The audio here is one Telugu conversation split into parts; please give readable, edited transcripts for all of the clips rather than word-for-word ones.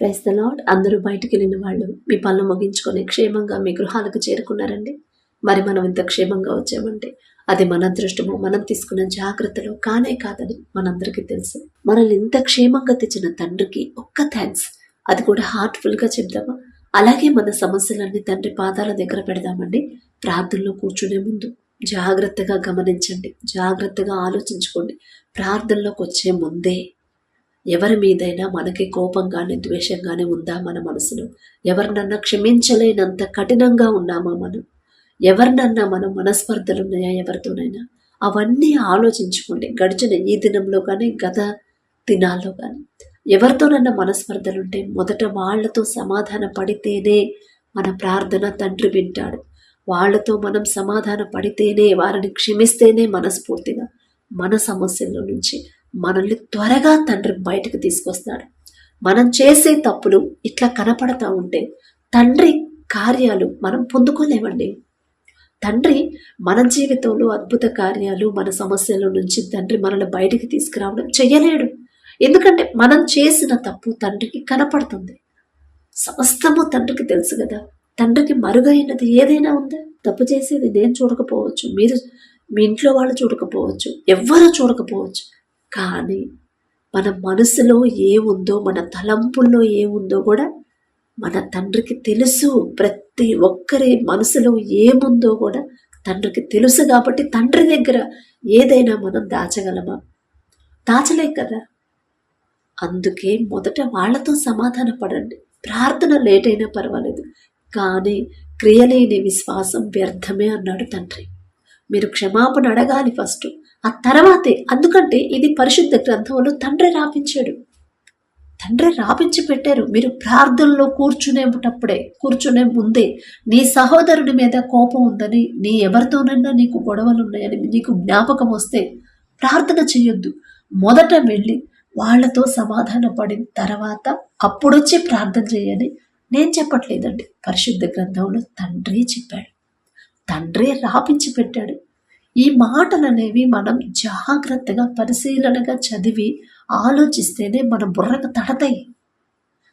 Praise the lord. అందరూ బయటికి వెళ్ళిన వాళ్ళు మీ పనులు ముగించుకొని క్షేమంగా మీ గృహాలకు చేరుకున్నారండి. మరి మనం ఇంత క్షేమంగా వచ్చామంటే అది మన అదృష్టము, మనం తీసుకున్న జాగ్రత్తలు కానే కాదని మనందరికీ తెలుసు. మనల్ని ఇంత క్షేమంగా తెచ్చిన తండ్రికి ఒక్క థ్యాంక్స్, అది కూడా హార్ట్ఫుల్గా చెప్దామా? అలాగే మన సమస్యలన్నీ తండ్రి పాదాల దగ్గర పెడదామండి. ప్రార్థనలో కూర్చునే ముందు జాగ్రత్తగా గమనించండి, జాగ్రత్తగా ఆలోచించుకోండి. ప్రార్థనలోకి వచ్చే ముందే ఎవరి మీదైనా మనకి కోపంగానే ద్వేషంగానే ఉందా మన మనసులో? ఎవరినన్నా క్షమించలేనంత కఠినంగా ఉన్నామా మనం? ఎవరినన్నా మనం మనస్పర్ధలు ఉన్నాయా ఎవరితోనైనా? అవన్నీ ఆలోచించుకోండి. గడిచిన ఈ దినంలో కానీ గత దినాల్లో కానీ ఎవరితోనన్నా మనస్పర్ధలుంటే మొదట వాళ్లతో సమాధాన పడితేనే మన ప్రార్థన తండ్రి వింటాడు. వాళ్లతో మనం సమాధాన పడితేనే, వారిని క్షమిస్తేనే మనస్ఫూర్తిగా మన సమస్యల నుంచి మనల్ని త్వరగా తండ్రి బయటకు తీసుకొస్తాడు. మనం చేసే తప్పులు ఇట్లా కనపడతా ఉంటే తండ్రి కార్యాలు మనం పొందుకోలేమండి. తండ్రి మన జీవితంలో అద్భుత కార్యాలు, మన సమస్యల నుంచి తండ్రి మనల్ని బయటికి తీసుకురావడం చెయ్యలేడు. ఎందుకంటే మనం చేసిన తప్పు తండ్రికి కనపడుతుంది. సమస్తము తండ్రికి తెలుసు కదా. తండ్రికి మరుగైనది ఏదైనా ఉందా? తప్పు చేసేది నేను చూడకపోవచ్చు, మీరు మీ ఇంట్లో వాళ్ళు చూడకపోవచ్చు, ఎవ్వరూ చూడకపోవచ్చు. కానీ మన మనసులో ఏముందో, మన తలంపుల్లో ఏముందో కూడా మన తండ్రికి తెలుసు. ప్రతి ఒక్కరి మనసులో ఏముందో కూడా తండ్రికి తెలుసు. కాబట్టి తండ్రి దగ్గర ఏదైనా మనం దాచగలమా? దాచలేం కదా. అందుకే మొదట వాళ్ళతో సమాధాన పడండి. ప్రార్థన లేట్ అయినా పర్వాలేదు, కానీ క్రియలేని విశ్వాసం వ్యర్థమే అన్నాడు తండ్రి. మీరు క్షమాపణ అడగాలి ఫస్ట్, ఆ తర్వాతే. ఎందుకంటే ఇది పరిశుద్ధ గ్రంథంలో తండ్రి రాపించాడు, తండ్రి రాపించి పెట్టారు. మీరు ప్రార్థనలో కూర్చునే ముందే నీ సహోదరుడి మీద కోపం ఉందని, నీ ఎవరితోనన్నా నీకు గొడవలు ఉన్నాయని నీకు జ్ఞాపకం వస్తే ప్రార్థన చేయొద్దు. మొదట వెళ్ళి వాళ్లతో సమాధాన పడిన తర్వాత అప్పుడొచ్చి ప్రార్థన చేయని నేను చెప్పట్లేదండి. పరిశుద్ధ గ్రంథంలో తండ్రి చెప్పాడు, తండ్రే రాపించి పెట్టాడు. ఈ మాటలు అనేవి మనం జాగ్రత్తగా పరిశీలనగా చదివి ఆలోచిస్తేనే మన బుర్రకు తడతాయి.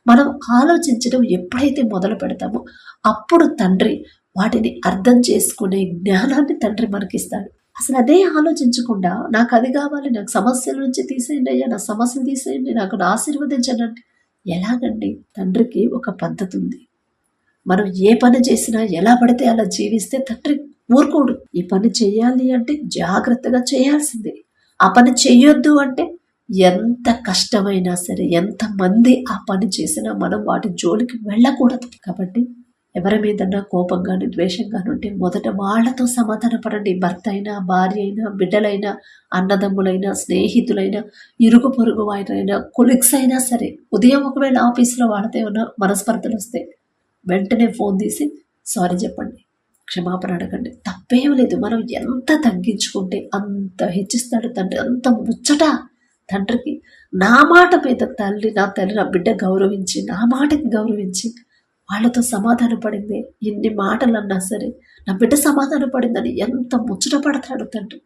మనం ఆలోచించడం ఎప్పుడైతే మొదలు పెడతామో అప్పుడు తండ్రి వాటిని అర్థం చేసుకునే జ్ఞానాన్ని తండ్రి మనకిస్తాడు. అసలు అదే ఆలోచించకుండా నాకు అది కావాలి, నాకు సమస్యల నుంచి తీసేయండి అయ్యా, నా సమస్యలు తీసేయండి, నాకు ఆశీర్వదించండి, ఎలాగండి? తండ్రికి ఒక పద్ధతి ఉంది. మనం ఏ పని చేసినా ఎలా పడితే అలా జీవిస్తే తండ్రి ఊరుకోడు. ఈ పని చేయాలి అంటే జాగ్రత్తగా చేయాల్సిందే. ఆ పని చెయ్యొద్దు అంటే ఎంత కష్టమైనా సరే, ఎంతమంది ఆ పని చేసినా మనం వాటి జోలికి వెళ్ళకూడదు. కాబట్టి ఎవరి మీదన్నా కోపంగాని ద్వేషంగాని ఉంటే మొదట వాళ్లతో సమాధాన పడండి. భర్త అయినా, భార్య అయినా, బిడ్డలైనా, అన్నదమ్ములైనా, స్నేహితులైనా, ఇరుగు పొరుగు వారైనా, కొలీగ్స్ అయినా సరే. ఉదయం ఒకవేళ ఆఫీసులో వాళ్ళతో ఏమైనా మనస్పర్ధలు వస్తే వెంటనే ఫోన్ తీసి సారీ చెప్పండి, క్షమాపణ అడగండి. తప్పేం లేదు. మనం ఎంత తగ్గించుకుంటే అంత హెచ్చిస్తాడు తండ్రి. అంత ముచ్చట తండ్రికి. నా మాట మీద నా తల్లి, నా బిడ్డ గౌరవించి, నా మాటకి గౌరవించి వాళ్ళతో సమాధాన పడింది. ఎన్ని మాటలు అన్నా సరే నా బిడ్డ సమాధాన పడిందని ఎంత ముచ్చట పడతాడు తండ్రి.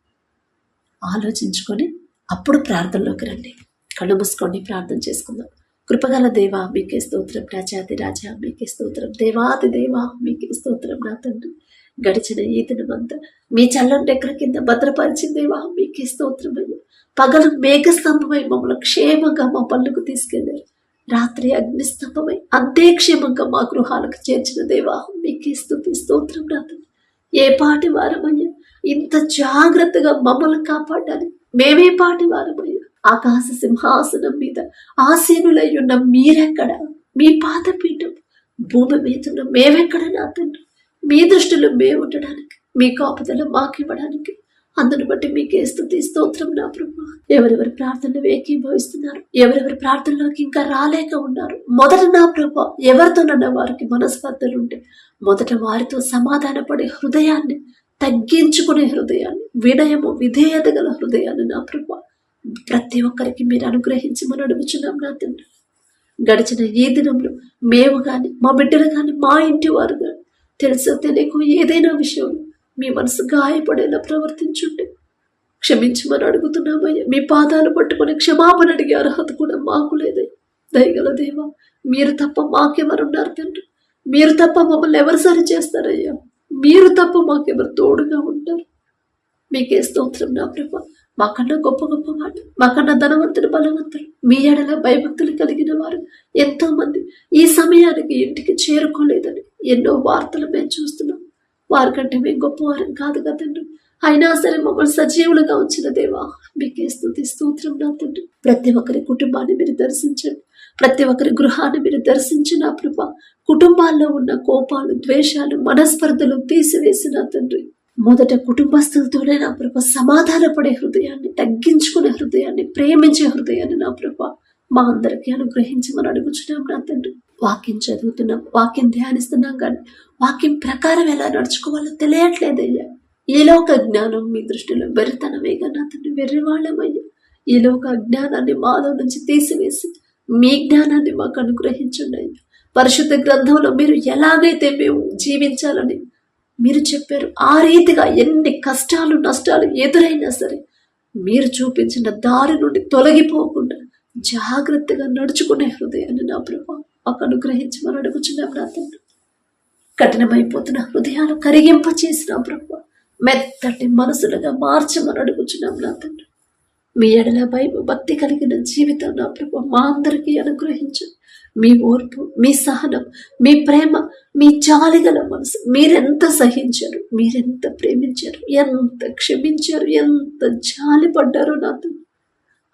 ఆలోచించుకొని అప్పుడు ప్రార్థనలోకి రండి. కళ్ళు మూసుకోండి, ప్రార్థన చేసుకుందాం. కృపగల దేవా మీకే స్తోత్రం, రాజాది రాజా మీకే స్తోత్రం, దేవాది దేవా మీకే స్తోత్రం. నా తండ్రి, గడిచిన ఈ దినమంతా మీ చల్లని రెక్కల కింద భద్రపరిచిన దేవా మీకే స్తోత్రం అయ్యా. పగలు మేఘస్తంభమై మమ్మల్ని క్షేమంగా మా పనులకు తీసుకెళ్ళారు. రాత్రి అగ్నిస్తంభమై అంతే క్షేమంగా మా గృహాలకు చేర్చిన దేవా మీకే స్తుతి స్తోత్రం. నా తండ్రి, ఏ పాటి వారమయ్యా, ఇంత జాగ్రత్తగా మమ్మల్ని కాపాడాలి. మేమే పాటి వారమయ్యా. ఆకాశ సింహాసనం మీద ఆసీనులై ఉన్న మీరెక్కడ? మీ పాదపీఠం భూమి మీద ఉన్న మేమెక్కడ? నా తండ్రి, మీ దృష్టిలో మేము ఉండడానికి, మీ కాపుదల మాకు ఇవ్వడానికి, అందును బట్టి మీకే స్తుతి స్తోత్రం. నా ప్రభు, ఎవరెవరి ప్రార్థనలు ఏకీభవిస్తున్నారు, ఎవరెవరి ప్రార్థనలోకి ఇంకా రాలేక ఉన్నారు, మొదట నా ప్రభు ఎవరితోనన్నా వారికి మనస్పర్ధలుంటే మొదట వారితో సమాధాన పడే హృదయాన్ని, తగ్గించుకునే హృదయాన్ని, వినయము విధేయత గల హృదయాన్ని నా ప్రభు ప్రతి ఒక్కరికి మీరు అనుగ్రహించి మనం అడుగుచున్నాం. నా తండ్రి, గడిచిన ఏ దినంలో మేము కానీ, మా బిడ్డలు కానీ, మా ఇంటి వారు కానీ తెలుసో తెలియక ఏదైనా విషయం మీ మనసు గాయపడేలా ప్రవర్తించుంటే క్షమించమని అడుగుతున్నామయ్యా. మీ పాదాలు పట్టుకొని క్షమాపణ అడిగే అర్హత కూడా మాకు లేదయ్యా. దయగల దేవా, మీరు తప్ప మాకెవరున్నారు తండ్రి? మీరు తప్ప మమ్మల్ని ఎవరు సరి చేస్తారయ్యా? మీరు తప్ప మాకెవరు తోడుగా ఉంటారు? మీకే స్తోత్రం నా ప్రభా. మాకన్నా గొప్ప గొప్ప వాళ్ళు, మాకన్నా ధనవంతులు, బలవంతులు, మీ ఎడల భయభక్తులు కలిగిన వారు ఎంతో మంది ఈ సమయానికి ఇంటికి చేరుకోలేదని ఎన్నో వార్తలు మేము చూస్తున్నాం. వారికంటే మేము గొప్పవారం కాదు కదండి. అయినా సరే మమ్మల్ని సజీవులుగా ఉంచిన దేవా, మీకే స్తుతి స్తోత్రం నా తండ్రి. ప్రతి ఒక్కరి కుటుంబాన్ని మీరు దర్శించండి. ప్రతి ఒక్కరి గృహాన్ని మీరు దర్శించిన ప్రభా. కుటుంబాల్లో ఉన్న కోపాలు, ద్వేషాలు, మనస్పర్ధలు తీసివేసిన తండ్రి. మొదట కుటుంబస్తులతోనే నా ప్రభ సమాధానపడే హృదయాన్ని, తగ్గించుకునే హృదయాన్ని, ప్రేమించే హృదయాన్ని నా ప్రభ మా అందరికీ అనుగ్రహించమని అడుగుచున్నాం నా తండ్రి. వాక్యం చదువుతున్నాం, వాక్యం ధ్యానిస్తున్నాం, కానీ వాక్యం ప్రకారం ఎలా నడుచుకోవాలో తెలియట్లేదయ్యా. ఈ లోక జ్ఞానం మీ దృష్టిలో వెర్రితనమేగా నా తండ్రి, వెర్రివాళ్ళమయ్యా. ఈ లోక జ్ఞానాన్ని మాలో నుంచి తీసివేసి మీ జ్ఞానాన్ని మాకు అనుగ్రహించండి అయ్యా. పరిశుద్ధ గ్రంథంలో మీరు ఎలాగైతే మేము జీవించాలని మీరు చెప్పారు, ఆ రీతిగా ఎన్ని కష్టాలు, నష్టాలు ఎదురైనా సరే మీరు చూపించిన దారి నుండి తొలగిపోకుండా జాగ్రత్తగా నడుచుకునే హృదయాన్ని నా ప్రభా మాకు అనుగ్రహించమని అడుగుచున్నాం నా తండ్రి. కఠినమైపోతున్న హృదయాలు కరిగింప చేసిన ప్రభా మెత్తటి మనసులుగా మార్చమని అడుగుచున్నాం నా తండ్రి. మీ ఎడల భక్తి కలిగిన జీవితం నా ప్రభా మా అందరికీ అనుగ్రహించండి. మీ ఓర్పు, మీ సహనం, మీ ప్రేమ, మీ జాలిగల మనసు, మీరెంత సహించారు, మీరెంత ప్రేమించారు, ఎంత క్షమించారు, ఎంత జాలి పడ్డారో నాతో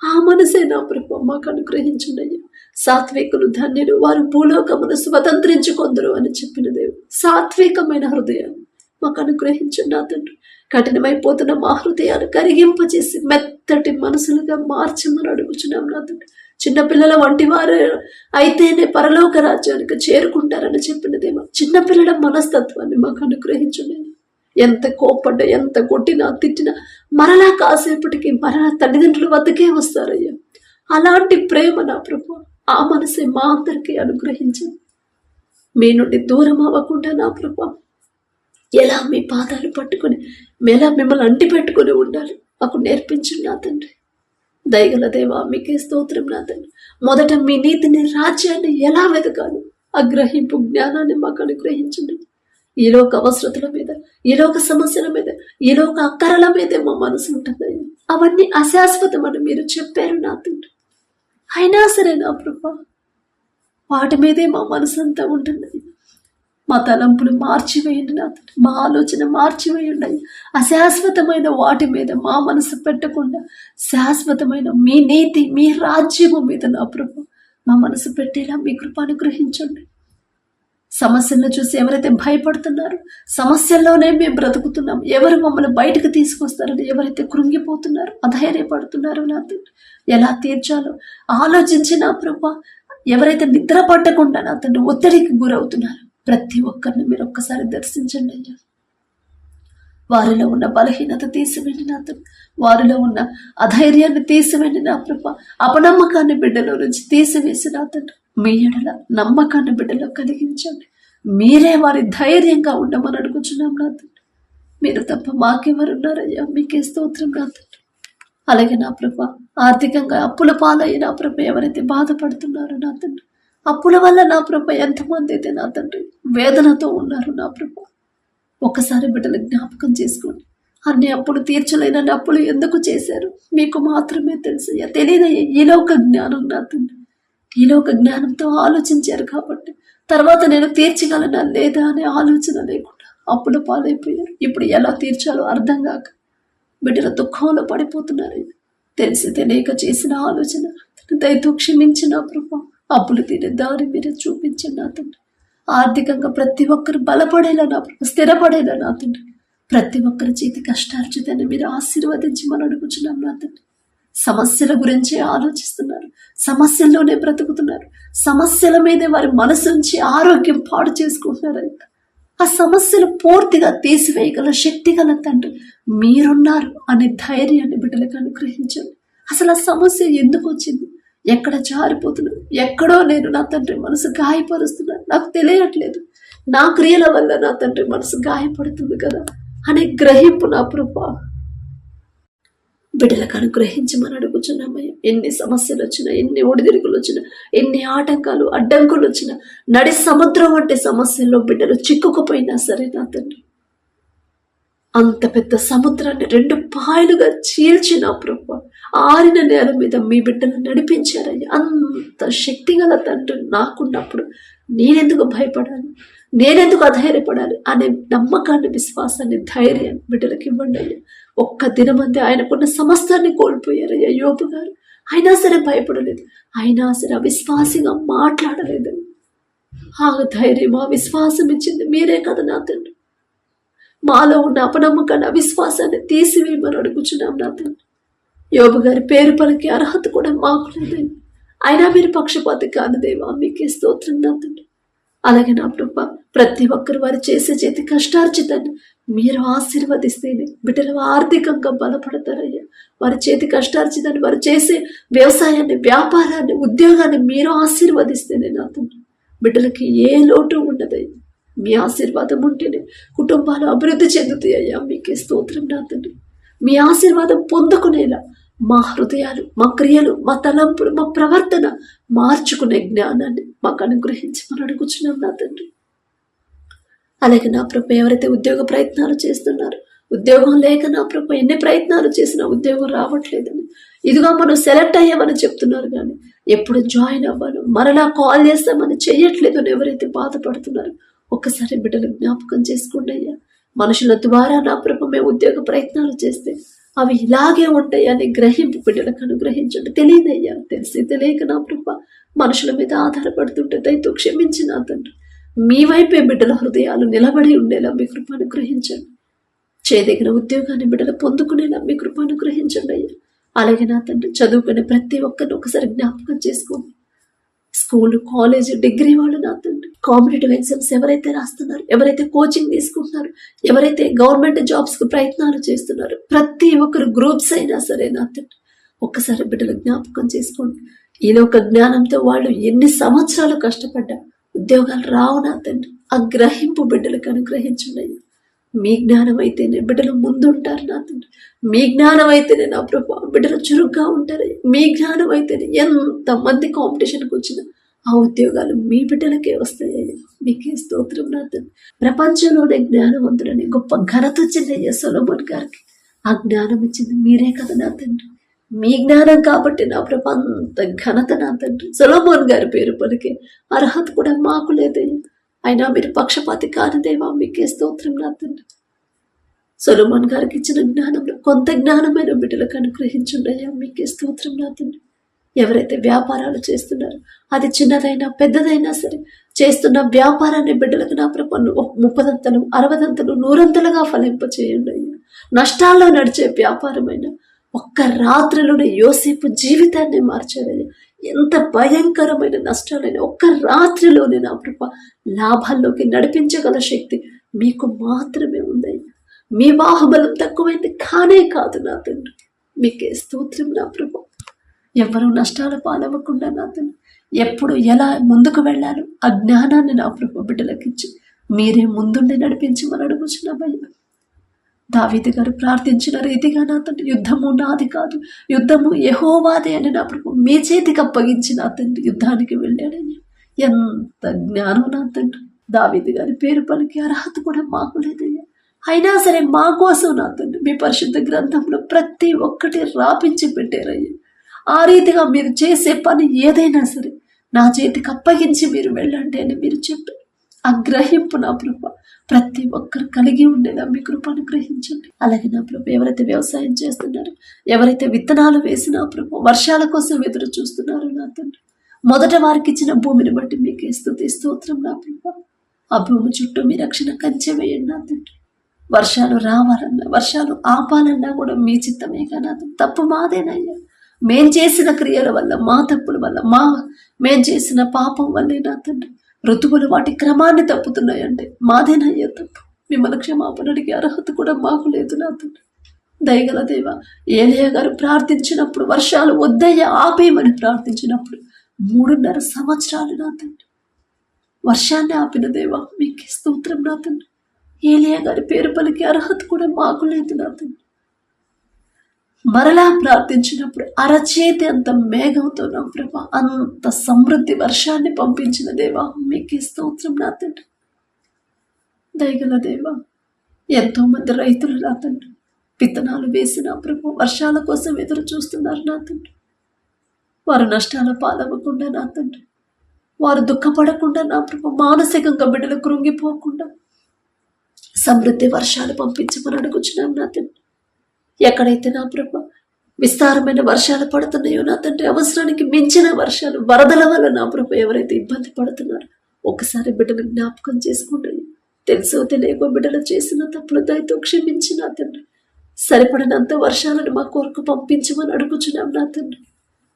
ఆ మనసే నా ప్రభు మాకు అనుగ్రహించండి అయ్యా. సాత్వికులు ధన్యులు, వారు భూలోకమును స్వతంత్రించుకొందరు అని చెప్పిన దేవుడు. సాత్వికమైన హృదయాన్ని మాకు అనుగ్రహించండి నా తండ్రి. కఠినమైపోతున్న మా హృదయాన్ని కరిగింపచేసి మెత్తటి మనసులుగా మార్చమని అడుగుచున్నాం నా తండ్రి. చిన్నపిల్లల వంటి వారు అయితేనే పరలోక రాజ్యానికి చేరుకుంటారని చెప్పినదేమో చిన్నపిల్లల మనస్తత్వాన్ని మాకు అనుగ్రహించండి. ఎంత కోపడ్డా, ఎంత కొట్టినా, తిట్టినా మరలా కాసేపటికి మరలా తల్లిదండ్రుల వద్దకే వస్తారయ్యా. అలాంటి ప్రేమ నా ప్రభు, ఆ మనసే మా అందరికీ అనుగ్రహించండి. మీ నుండి దూరం అవ్వకుండా నా ప్రభు ఎలా మీ పాదాలు పట్టుకొని ఎలా మిమ్మల్ని అంటి పెట్టుకుని ఉండాలి మాకు నేర్పించండి నా తండ్రి. దయగల దేవా, మీకే స్తోత్రం నా తండ్రి. మొదట మీ నీతిని, రాజ్యాన్ని ఎలా వెతకాలి ఆ గ్రహింపు జ్ఞానాన్ని మాకు అనుగ్రహించండి. ఈ లోక అవసరతల మీద, ఈ లోక సమస్యల మీద, ఈ లోక అక్కరల మీదే మా మనసు ఉంటుంది. అవన్నీ అశాశ్వతమని మీరు చెప్పారు నా తండ్రి. అయినా సరే నా ప్రభా వాటి మీదే మా మనసు అంతా ఉంటుంది. మా తలంపులు మార్చివేయండి నా తండ్రి, మా ఆలోచన మార్చివేయండి. అశాశ్వతమైన వాటి మీద మా మనసు పెట్టకుండా శాశ్వతమైన మీ నీతి, మీ రాజ్యము మీద నా ప్రభు మా మనసు పెట్టేలా మీ కృప అనుగ్రహించండి. సమస్యలను చూసి ఎవరైతే భయపడుతున్నారో, సమస్యల్లోనే మేము బ్రతుకుతున్నాం, ఎవరు మమ్మల్ని బయటకు తీసుకొస్తారని ఎవరైతే కృంగిపోతున్నారో, అధైర్యపడుతున్నారో నా తండ్రి, ఎలా తీర్చాలో ఆలోచించి నా ప్రభు ఎవరైతే నిద్ర పట్టకుండా నా తండ్రి ఒత్తిడికి గురవుతున్నారు ప్రతి ఒక్కరిని మీరు ఒక్కసారి దర్శించండి అయ్యా. వారిలో ఉన్న బలహీనత తీసివేండి నా తండ్రి, వారిలో ఉన్న అధైర్యాన్ని తీసివేండి నా ప్రభ, అపనమ్మకాన్ని బిడ్డలో నుంచి తీసివేసి నా తండ్రి మీ ఎడల నమ్మకాన్ని బిడ్డలో కలిగించండి. మీరే వారి ధైర్యంగా ఉండమని అడుగుచున్నాం నా తండ్రి. మీరు తప్ప మాకెవరున్నారయ్యా, మీకే స్తోత్రం నా తండ్రి. అలాగే నా ప్రభ ఆర్థికంగా అప్పుల పాలయ్యి నా ప్రభ ఎవరైతే బాధపడుతున్నారో నా తండ్రి, అప్పుల వల్ల నా ప్రభ ఎంతమంది అయితే నా తండ్రి వేదనతో ఉన్నారు నా ప్రభ, ఒక్కసారి బిడ్డలు జ్ఞాపకం చేసుకోండి. అన్ని అప్పులు తీర్చలేని అప్పులు ఎందుకు చేశారు మీకు మాత్రమే తెలుసయ్యా. తెలియదయ్యా ఈ లోక జ్ఞానం నా తండ్రి. ఈ లోక జ్ఞానంతో ఆలోచించారు కాబట్టి తర్వాత నేను తీర్చగలనా లేదా అనే ఆలోచన లేకుండా అప్పుల పాలైపోయారు. ఇప్పుడు ఎలా తీర్చాలో అర్థం కాక బిడ్డల దుఃఖంలో పడిపోతున్నారు. తెలిసి తెలియక చేసిన ఆలోచన దయతో క్షమించిన ప్రభా, అప్పులు తీరే దారి మీరే చూపించండి నా తండ్రి. ఆర్థికంగా ప్రతి ఒక్కరు బలపడేలా నా ప్రభు, స్థిరపడేలా నా తండ్రి. ప్రతి ఒక్కరి చేతి కష్టార్జితాన్ని మీరు ఆశీర్వదించమని అడుగుచున్నాం నా తండ్రి. సమస్యల గురించే ఆలోచిస్తున్నారు, సమస్యల్లోనే బ్రతుకుతున్నారు, సమస్యల మీదే వారి మనసు నుంచి ఆరోగ్యం పాడు చేసుకుంటున్నారు. ఆ సమస్యలు పూర్తిగా తీసివేయగల శక్తి గల తండ్రి మీరున్నారు అనే ధైర్యాన్ని బిడ్డలకు అనుగ్రహించండి. అసలు ఆ సమస్య ఎందుకు వచ్చింది, ఎక్కడ జారిపోతున్నాను, ఎక్కడో నేను నా తండ్రి మనసు గాయపరుస్తున్నాను, నాకు తెలియట్లేదు, నా క్రియల వల్ల నా తండ్రి మనసు గాయపడుతుంది కదా అనే గ్రహింపు నా ప్రభా బిడ్డలకు అనుగ్రహించమని అడుగుచున్నామయ్యా. ఎన్ని సమస్యలు వచ్చినా, ఎన్ని ఒడిదుడుకులు వచ్చినా, ఎన్ని ఆటంకాలు అడ్డంకులు వచ్చినా, నడి సముద్రం వంటి సమస్యల్లో బిడ్డలు చిక్కుకుపోయినా సరే నా తండ్రి, అంత పెద్ద సముద్రాన్ని 2 పాయలుగా చీల్చిన ప్రభు ఆరిన నేల మీద మీ బిడ్డలు నడిపించారయ్యా. అంత శక్తిగల తండ్రి నాకున్నప్పుడు నేనెందుకు భయపడాలి, నేనెందుకు అధైర్యపడాలి అనే నమ్మకాన్ని, విశ్వాసాన్ని, ధైర్యాన్ని బిడ్డలకు ఇవ్వండి అయ్యా. ఒక్క దినమంది ఆయనకున్న సమస్తాన్ని కోల్పోయారయ్యా యోబు గారు. అయినా సరే భయపడలేదు, అయినా సరే అవిశ్వాసిగా మాట్లాడలేదు. ఆ ధైర్యం, ఆ విశ్వాసం ఇచ్చింది మీరే కదా నా తండ్రి. మాలో ఉన్న అపనమ్మకాన్ని, అవిశ్వాసాన్ని తీసివేయమని అడుగుచున్నాం నా తండ్రి. యోబు గారి పేరు పలికే అర్హత కూడా మాకు లేదండి, అయినా మీరు పక్షపాతి కాదు దేవా, మీకే స్తోత్రం నా తండ్రి. అలాగే నా ప్రభు, ప్రతి ఒక్కరు వారు చేసే చేతి కష్టార్జితాన్ని మీరు ఆశీర్వదిస్తేనే బిడ్డలు ఆర్థికంగా బలపడతారయ్యా. వారి చేతి కష్టార్జితాన్ని, వారు చేసే వ్యవసాయాన్ని, వ్యాపారాన్ని, ఉద్యోగాన్ని మీరు ఆశీర్వదిస్తేనే నా తండ్రి బిడ్డలకి ఏ లోటు ఉండదయ్యా. మీ ఆశీర్వాదం ఉంటేనే కుటుంబాలు అభివృద్ధి చెందుతాయి అయ్యా. మీకే స్తోత్రం నా తండ్రి. మీ ఆశీర్వాదం పొందుకునేలా మా హృదయాలు, మా క్రియలు, మా తలంపులు, మా ప్రవర్తన మార్చుకునే జ్ఞానాన్ని మాకు అనుగ్రహించమని అడుగుచున్నాం నా తండ్రి. అలాగే నా ప్రభు, ఎవరైతే ఉద్యోగ ప్రయత్నాలు చేస్తున్నారో, ఉద్యోగం లేక నా ప్రభు ఎన్ని ప్రయత్నాలు చేసినా ఉద్యోగం రావట్లేదని, ఇదిగో మనం సెలెక్ట్ అయ్యామని చెప్తున్నారు కానీ ఎప్పుడు జాయిన్ అవ్వాలో, మరలా కాల్ చేస్తామని చెయ్యట్లేదు అని ఎవరైతే బాధపడుతున్నారో ఒక్కసారి బిడ్డలు జ్ఞాపకం చేసుకోండి అయ్యా. మనుషుల ద్వారా నా ప్రభు మేము ఉద్యోగ ప్రయత్నాలు చేస్తే అవి ఇలాగే ఉంటాయి అని గ్రహింపు బిడ్డలకు అనుగ్రహించండి. తెలియదయ్యా, తెలిసి తెలియక నా ప్రభు మనుషుల మీద ఆధారపడుతుంటే దయతో క్షమించి నా తండ్రి, మీ వైపే బిడ్డల హృదయాలు నిలబడి ఉండేలా మీ కృప అనుగ్రహించండి. చేదగిన ఉద్యోగాన్ని బిడ్డలు పొందుకునేలా మీ కృప అనుగ్రహించండి అయ్యా. అలాగే నా తండ్రి, చదువుకునే ప్రతి ఒక్కరిని ఒకసారి జ్ఞాపకం చేసుకోండి. స్కూల్, కాలేజ్, డిగ్రీ వాళ్ళు నా తండ్రి, కాంపిటేటివ్ ఎగ్జామ్స్ ఎవరైతే రాస్తున్నారు, ఎవరైతే కోచింగ్ తీసుకుంటున్నారు, ఎవరైతే గవర్నమెంట్ జాబ్స్ కు ప్రయత్నాలు చేస్తున్నారు, ప్రతి ఒక్కరు గ్రూప్స్ అయినా సరే నా తండ్రి ఒక్కసారి బిడ్డలు జ్ఞాపకం చేసుకోండి. ఈలో ఒక జ్ఞానంతో వాళ్ళు ఎన్ని సంవత్సరాలు కష్టపడ్డా ఉద్యోగాలు రావు నా తండ్రి. ఆ గ్రహింపు బిడ్డలకు అనుగ్రహించండి. మీ జ్ఞానం అయితేనే బిడ్డలు ముందుంటారు నా తండ్రి. మీ జ్ఞానం అయితేనే నా ప్రభు బిడ్డలు చురుగ్గా ఉంటారు. మీ జ్ఞానం అయితేనే ఎంతమంది కాంపిటీషన్కి వచ్చినా ఆ ఉద్యోగాలు మీ బిడ్డలకే వస్తాయి. మీకే స్తోత్రం నా తండ్రి. ప్రపంచంలోనే జ్ఞానవంతుడని గొప్ప ఘనత వచ్చిందయ్యా సొలొమోన్ గారికి. ఆ జ్ఞానం ఇచ్చింది మీరే కదా నా తండ్రి. మీ జ్ఞానం కాబట్టి నా ప్రభు అంత ఘనత నా తండ్రి. సొలొమోన్ గారి పేరు పలికే అర్హత కూడా మాకు లేదయ్యా. అయినా మీరు పక్షపాతి కానిదేవా, మీకే స్తోత్రం నా తండ్రి. సొలొమోన్ గారికి ఇచ్చిన జ్ఞానంలో కొంత జ్ఞానమైన బిడ్డలకు అనుగ్రహించండి అయ్యా. మీకే స్తోత్రం నా తండ్రి. ఎవరైతే వ్యాపారాలు చేస్తున్నారో, అది చిన్నదైనా పెద్దదైనా సరే, చేస్తున్న వ్యాపారాన్ని బిడ్డలకు నా ప్రభు 30 60 100 ఫలింపచేయండి అయ్యా. నష్టాల్లో నడిచే వ్యాపారమైన ఒక్క రాత్రిలోనే యోసేపు జీవితాన్ని మార్చారయ్యా. ఎంత భయంకరమైన నష్టాలైనా ఒక్క రాత్రిలోనే నా ప్రభు లాభాల్లోకి నడిపించగల శక్తి మీకు మాత్రమే ఉందయ్యా. మీ బాహుబలం తక్కువైంది కానే కాదు నా తండ్రి. మీకే స్తోత్రం నా ప్రభు. ఎవరు నష్టాలు పాలవ్వకుండా నా తండ్రి ఎప్పుడు ఎలా ముందుకు వెళ్ళాలో ఆ జ్ఞానాన్ని నా ప్రభు బిడ్డలకిచ్చి మీరే ముందుండి నడిపించమని అడుగుచున్నామయ్యా. దావీదు గారు ప్రార్థించిన రీతిగా నా తండ్రి, యుద్ధము నాది కాదు, యుద్ధము యెహోవాదే అని నా ప్రభు మీ చేతికి అప్పగించి నా తండ్రి యుద్ధానికి వెళ్ళాడయ్యా. ఎంత జ్ఞానం నా తండ్రి. దావీదు గారి పేరు పలికి అర్హత కూడా మాకు లేదయ్యా. అయినా సరే మా కోసం నా తండ్రి మీ పరిశుద్ధ గ్రంథంలో ప్రతి ఒక్కటి రాపించి పెట్టారయ్యా. ఆ రీతిగా మీరు చేసే పని ఏదైనా సరే నా చేతికి అప్పగించి మీరు వెళ్ళండి అని మీరు చెప్పారు. ఆ గ్రహింపు నా ప్రభు ప్రతి ఒక్కరు కలిగి ఉండేలా మీ కృప అనుగ్రహించండి. అలాగే నా ప్రభు, ఎవరైతే వ్యవసాయం చేస్తున్నారో, ఎవరైతే విత్తనాలు వేసినా ప్రభు వర్షాల కోసం ఎదురు చూస్తున్నారో నా తండ్రి, మొదట వారికి ఇచ్చిన భూమిని బట్టి మీకే స్తుతి స్తోత్రం నా ప్రభు. ఆ భూమి చుట్టూ మీ రక్షణ కంచె వేయండి నా తండ్రి. వర్షాలు రావాలన్నా, వర్షాలు ఆపాలన్నా కూడా మీ చిత్తమే కదా. తప్పు మాదేనయ్యా. మేం చేసిన క్రియల వల్ల, మా తప్పుల వల్ల, మేం చేసిన పాపం వల్లే నా తండ్రి ఋతువులు వాటి క్రమాన్ని తప్పుతున్నాయంటే మాదేనయ్యా తప్పు. మిమ్మల్ని క్షమాపణ అడిగే అర్హత కూడా మాకు లేదు నా తండ్రి. దయగల దేవ, ఏలియా గారు ప్రార్థించినప్పుడు వర్షాలు వద్దయ్యా ఆపేయమని ప్రార్థించినప్పుడు 3.5 సంవత్సరాలు నా తండ్రి వర్షాన్ని ఆపిన దేవా, మీకే స్తోత్రం నా తండ్రి. ఏలియా గారి పేరు పలికే అర్హత కూడా మాకు లేదు నా తండ్రి. మరలా ప్రార్థించినప్పుడు అరచేతి అంత మేఘంతో నా ప్రభా అంత సమృద్ధి వర్షాన్ని పంపించిన దేవా మీకే స్తోత్రం నా తండ్రి. దయగల దేవా, ఎంతో మంది రైతులు నా తండ్రి విత్తనాలు వేసిన ప్రభు వర్షాల కోసం ఎదురు చూస్తున్నారు నా తండ్రి. వారు నష్టాల పాలవ్వకుండా నా తండ్రి, వారు దుఃఖపడకుండా నా ప్రభు, మానసికంగా బిడ్డలు కృంగిపోకుండా సమృద్ధి వర్షాలు పంపించమని అడుగుచున్నాం నా తండ్రి. ఎక్కడైతే నా ప్రభు విస్తారమైన వర్షాలు పడుతున్నాయో నా తండ్రి, అవసరానికి మించిన వర్షాలు, వరదల వల్ల నా ప్రభు ఎవరైతే ఇబ్బంది పడుతున్నారో ఒకసారి బిడ్డలు జ్ఞాపకం చేసుకుంటాయి. తెలుసో తెలియకో బిడ్డలు చేసిన తప్పులు దయతో క్షమించి నా తండ్రి, సరిపడినంత వర్షాలను మా కొరకు పంపించమని అడుగుచున్నాం నా తండ్రి.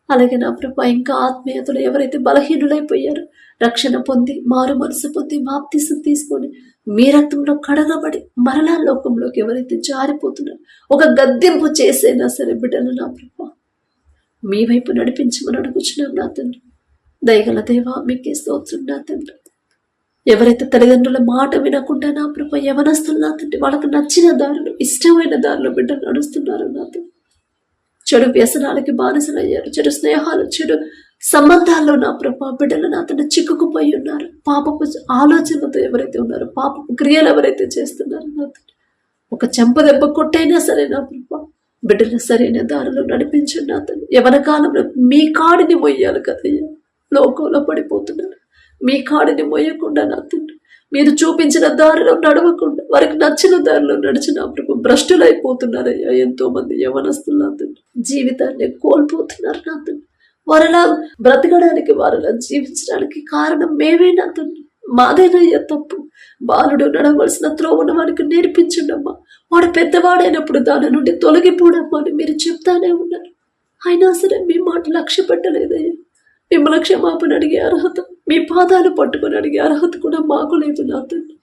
అలాగే నా ప్రభా, ఇంకా ఆత్మీయతలు ఎవరైతే బలహీనులైపోయారో, రక్షణ పొంది మారు మనసు పొంది బాప్తిసం తీసుకొని మీ రక్తంలో కడగబడి మరలా లోకంలోకి ఎవరైతే జారిపోతున్నారో ఒక గద్దెంపు చేసైనా సరే బిడ్డలు నా ప్రభా మీ వైపు నడిపించమని అడుగుచున్నాం నా తండ్రి. దయగల దేవా మీకే స్తోత్రం నా తండ్రి. ఎవరైతే తల్లిదండ్రుల మాట వినకుండా నా ప్రభా యవనస్తులు నా తండ్రి వాళ్ళకు నచ్చిన దారిలో, ఇష్టమైన దారిలో బిడ్డలు నడుస్తున్నారు నా తండ్రి. చెడు వ్యసనాలకి బానిసలయ్యారు, చెడు స్నేహాలు, చెడు సంబంధాల్లో నా ప్రభా బిడ్డలు నా తండ్రి చిక్కుకుపోయి ఉన్నారు. పాపపు ఆలోచనలతో ఎవరైతే ఉన్నారో, పాపపు క్రియలు ఎవరైతే చేస్తున్నారో నా తండ్రి, ఒక చెంపదెబ్బ కొట్టైనా సరే నా ప్రభా బిడ్డలు సరైన దారిలో నడిపించు నా తండ్రి. యవన కాలంలో మీ కాడిని మొయ్యాలి కదయ్యా, లోకంలో పడిపోతున్నారు. మీ కాడిని మొయ్యకుండా నా తండ్రి, మీరు చూపించిన దారిలో నడవకుండా వారికి నచ్చిన దారిలో నడిచిన ప్రభు భ్రష్టులైపోతున్నారయ్యా. ఎంతో మంది యవనస్తులు నా తండ్రి జీవితాన్ని కోల్పోతున్నారు నా తండ్రి. వారిలా బ్రతకడానికి, వారిలా జీవించడానికి కారణం మేమే నా తండ్రి. మాదేనయ్యా తప్పు. బాలుడు నడవలసిన త్రోవను వారికి నేర్పించండమ్మా. వాడు పెద్దవాడైనప్పుడు దాని నుండి తొలగిపోవడమ్మా అని మీరు చెప్తానే ఉన్నారు. అయినా సరే మీ మాట లక్ష్య పెట్టలేదయ్యా. మిమ్మల్ని క్షమాపణ అడిగే అర్హత, మీ పాదాలు పట్టుకొని అడిగే అర్హత కూడా మాకు లేదు నా తండ్రి.